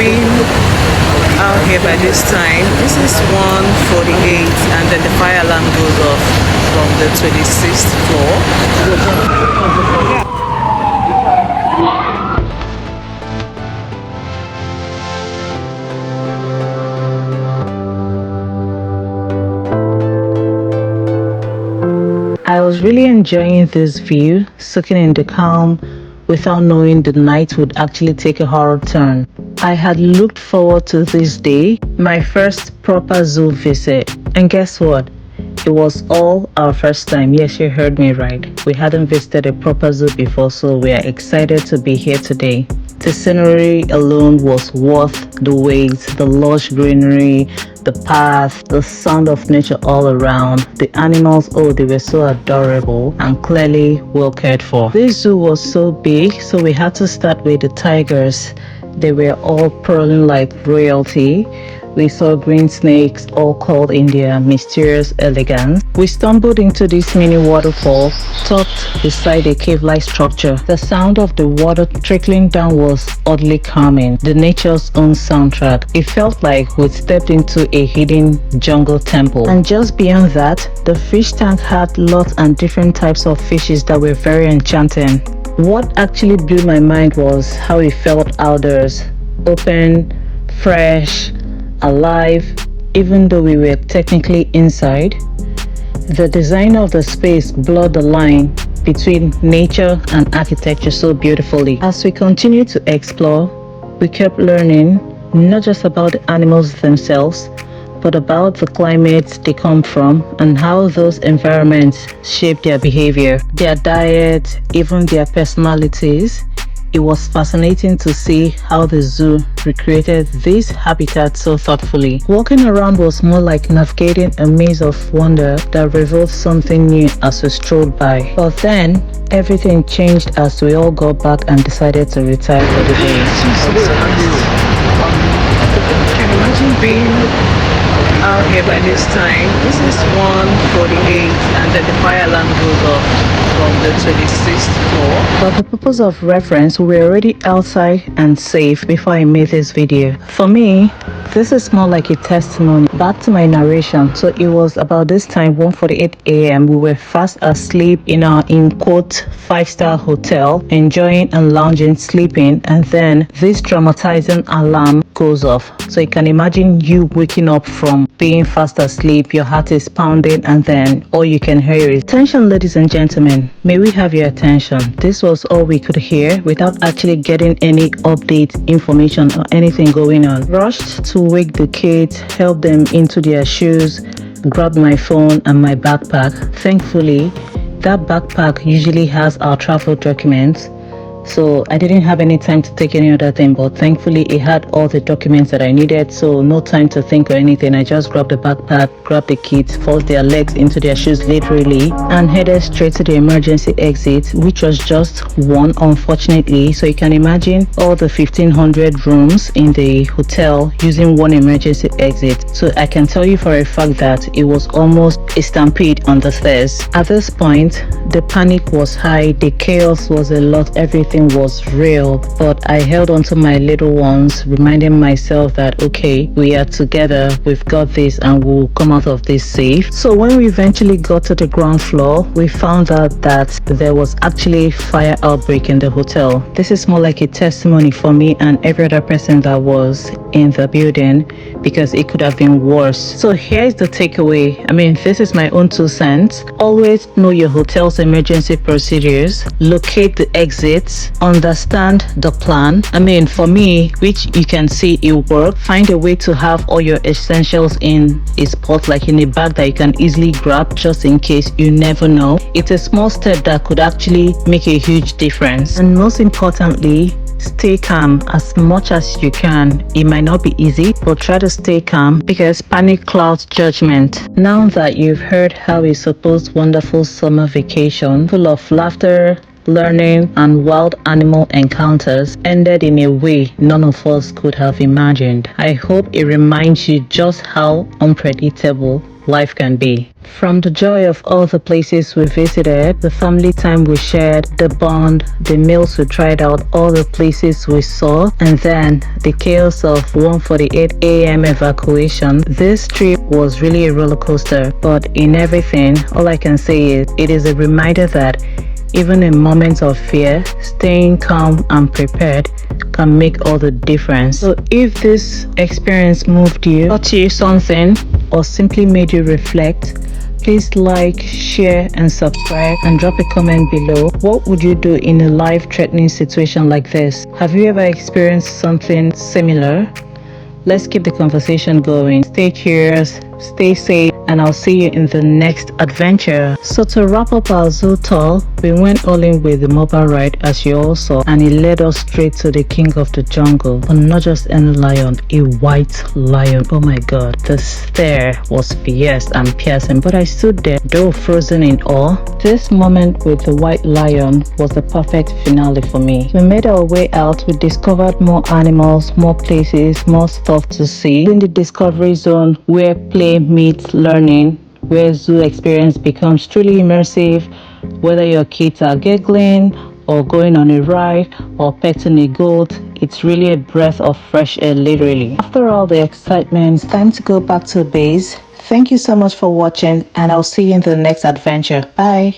been out here by this time. This is 1:48 and then the fire alarm goes off from the 26th floor. I was really enjoying this view, soaking in the calm without knowing the night would actually take a horror turn. I had looked forward to this day, my first proper zoo visit. And guess what? It was all our first time. Yes, you heard me right. We hadn't visited a proper zoo before, so we are excited to be here today. The scenery alone was worth the wait, the lush greenery, the path, the sound of nature all around. The animals, oh, they were so adorable and clearly well cared for. This zoo was so big, so we had to start with the tigers. They were all purring like royalty. We saw green snakes, all called in their mysterious elegance. We stumbled into this mini waterfall, tucked beside a cave-like structure. The sound of the water trickling down was oddly calming, the nature's own soundtrack. It felt like we'd stepped into a hidden jungle temple. And just beyond that, the fish tank had lots and different types of fishes that were very enchanting. What actually blew my mind was how it felt outdoors, open, fresh, alive, even though we were technically inside. The design of the space blurred the line between nature and architecture so beautifully. As we continued to explore, we kept learning not just about the animals themselves, but about the climates they come from and how those environments shape their behavior, their diet, even their personalities. It was fascinating to see how the zoo recreated this habitat so thoughtfully. Walking around was more like navigating a maze of wonder that revealed something new as we strolled by. But then, everything changed as we all got back and decided to retire for the day. Can you imagine being out here by this time? This is 1:48 and then the fire alarm goes off from the 26th floor. For the purpose of reference, we were already outside and safe before I made this video. For me, this is more like a testimony. Back to my narration. So it was about this time, 1:48 a.m. We were fast asleep in our in-quote 5-star hotel, enjoying and lounging, sleeping, and then this traumatizing alarm goes off. So you can imagine you waking up from being fast asleep, your heart is pounding, and then all you can hear is, attention ladies and gentlemen, may we have your attention. This was all we could hear without actually getting any update information or anything going on. Rushed to wake the kids, help them into their shoes, grabbed my phone and my backpack. Thankfully, that backpack usually has our travel documents, so I didn't have any time to take any other thing, but thankfully it had all the documents that I needed, so no time to think or anything. I just grabbed the backpack, grabbed the kids, forced their legs into their shoes literally, and headed straight to the emergency exit, which was just one, unfortunately. So you can imagine all the 1,500 rooms in the hotel using one emergency exit. So I can tell you for a fact that it was almost a stampede on the stairs. At this point, the panic was high, the chaos was a lot, everything was real, but I held on to my little ones, reminding myself that okay, we are together, we've got this, and we'll come out of this safe. So when we eventually got to the ground floor, we found out that there was actually fire outbreak in the hotel. This is more like a testimony for me and every other person that was in the building, because it could have been worse. So here's the takeaway. I mean, this is my own 2 cents. Always know your hotel's emergency procedures, locate the exits, understand the plan. I mean, for me, which you can see it worked, find a way to have all your essentials in a spot, like in a bag that you can easily grab just in case. You never know. It's a small step that could actually make a huge difference. And most importantly, stay calm as much as you can. It might not be easy, but try to stay calm, because panic clouds judgment. Now that you've heard how a supposed wonderful summer vacation full of laughter, learning, and wild animal encounters ended in a way none of us could have imagined, I hope it reminds you just how unpredictable life can be. From the joy of all the places we visited, the family time we shared, the bond, the meals we tried out, all the places we saw, and then the chaos of 1:48 a.m. evacuation, this trip was really a roller coaster. But in everything, all I can say is it is a reminder that even in moments of fear, staying calm and prepared can make all the difference. So if this experience moved you, taught you something, or simply made you reflect, please like, share and subscribe, and drop a comment below. What would you do in a life-threatening situation like this? Have you ever experienced something similar? Let's keep the conversation going. Stay curious, stay safe, and I'll see you in the next adventure. So to wrap up our zoo tour, we went all in with the mobile ride as you all saw, and it led us straight to the king of the jungle. But not just any lion, a white lion. Oh my god, the stare was fierce and piercing, but I stood there, though frozen in awe. This moment with the white lion was the perfect finale for me. We made our way out, we discovered more animals, more places, more stuff to see. In the discovery zone where play meets learning, where zoo experience becomes truly immersive, whether your kids are giggling or going on a ride or petting a goat, it's really a breath of fresh air, literally. After all the excitement, it's time to go back to base. Thank you so much for watching, and I'll see you in the next adventure. Bye.